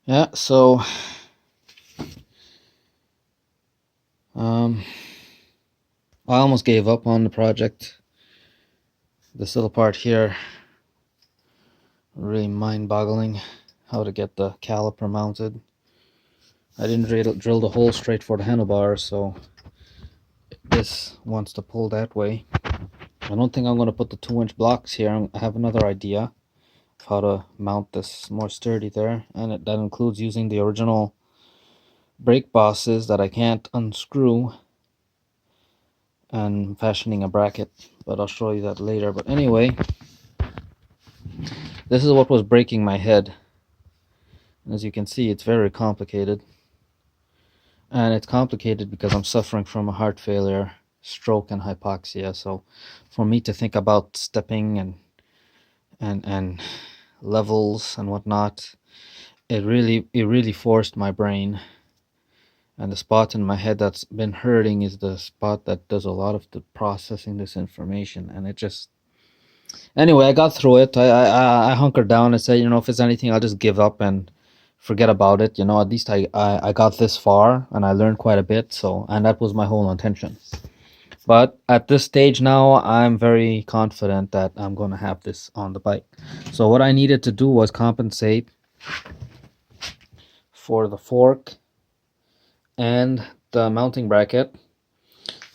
Yeah, so I almost gave up on the project. This little part here, really mind-boggling, how to get the caliper mounted. I didn't drill the hole straight for the handlebar, so this wants to pull that way. I don't think I'm going to put the 2-inch blocks here. I have another idea of how to mount this more sturdy there, and that includes using the original brake bosses that I can't unscrew and fashioning a bracket, but I'll show you that later. But anyway, this is what was breaking my head. As you can see, it's very complicated, and it's complicated because I'm suffering from a heart failure, stroke, and hypoxia. So for me to think about stepping and levels and whatnot, it really forced my brain. And the spot in my head that's been hurting is the spot that does a lot of the processing this information. And it just, anyway, I got through it. I hunkered down and said, if it's anything, I'll just give up and forget about it. At least I got this far and I learned quite a bit. So, and that was my whole intention. But at this stage now, I'm very confident that I'm going to have this on the bike. So what I needed to do was compensate for the fork and the mounting bracket.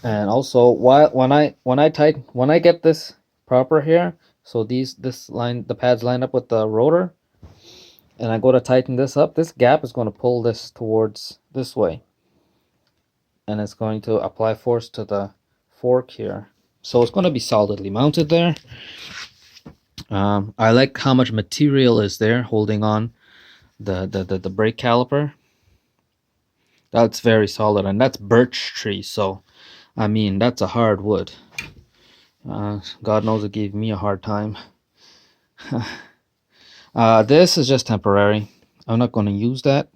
And also when I get this proper here, so the pads line up with the rotor, and I go to tighten this up, this gap is going to pull this towards this way, and it's going to apply force to the fork here, so it's going to be solidly mounted there. I like how much material is there holding on the brake caliper. That's very solid, and that's birch tree, so I mean that's a hard wood. God knows it gave me a hard time. This is just temporary. I'm not going to use that.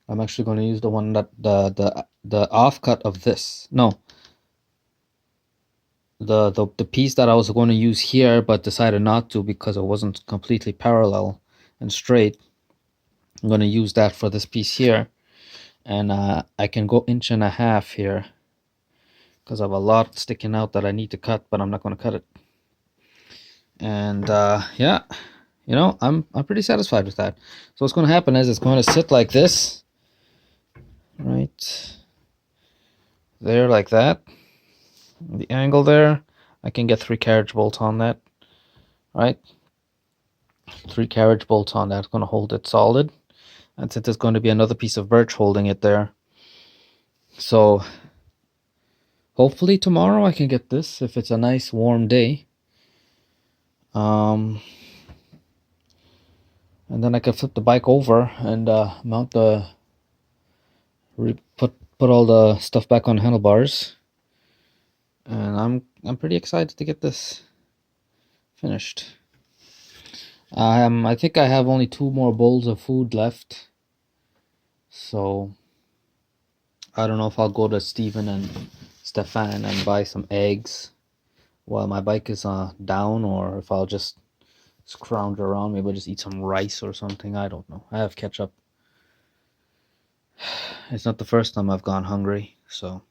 I'm actually going to use the one that the offcut of this. No, the piece that I was going to use here, but decided not to because it wasn't completely parallel and straight. I'm going to use that for this piece here, and I can go 1.5 inches here because I have a lot sticking out that I need to cut, but I'm not going to cut it. And yeah, I'm pretty satisfied with that. So what's going to happen is it's going to sit like this, right there, like that. The angle there, I can get 3 carriage bolts on that, right? 3 carriage bolts on that's going to hold it solid. And since there's going to be another piece of birch holding it there, so hopefully tomorrow I can get this if it's a nice warm day. And then I can flip the bike over and mount put all the stuff back on handlebars. And I'm pretty excited to get this finished. I think I have only 2 more bowls of food left, so I don't know if I'll go to Steven and Stefan and buy some eggs while my bike is down, or if I'll just scrounge around, maybe I'll just eat some rice or something. I don't know. I have ketchup. It's not the first time I've gone hungry, so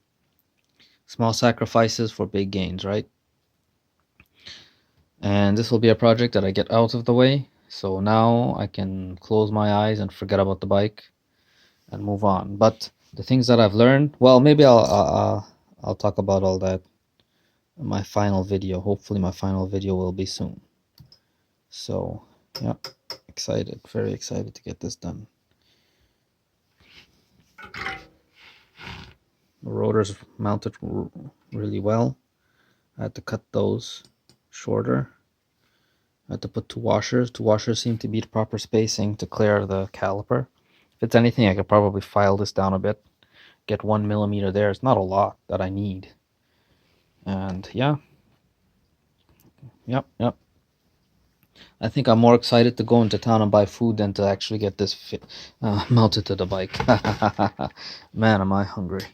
small sacrifices for big gains, right? And this will be a project that I get out of the way, so now I can close my eyes and forget about the bike and move on. But the things that I've learned, well, maybe I'll talk about all that in my final video. Hopefully my final video will be soon. So yeah, excited, very excited to get this done. The rotors mounted really well. I had to cut those shorter. I had to put 2 washers. 2 washers seem to be the proper spacing to clear the caliper. If it's anything, I could probably file this down a bit, get 1 millimeter there. It's not a lot that I need. And yeah, yep. I think I'm more excited to go into town and buy food than to actually get this mounted to the bike. Man, am I hungry.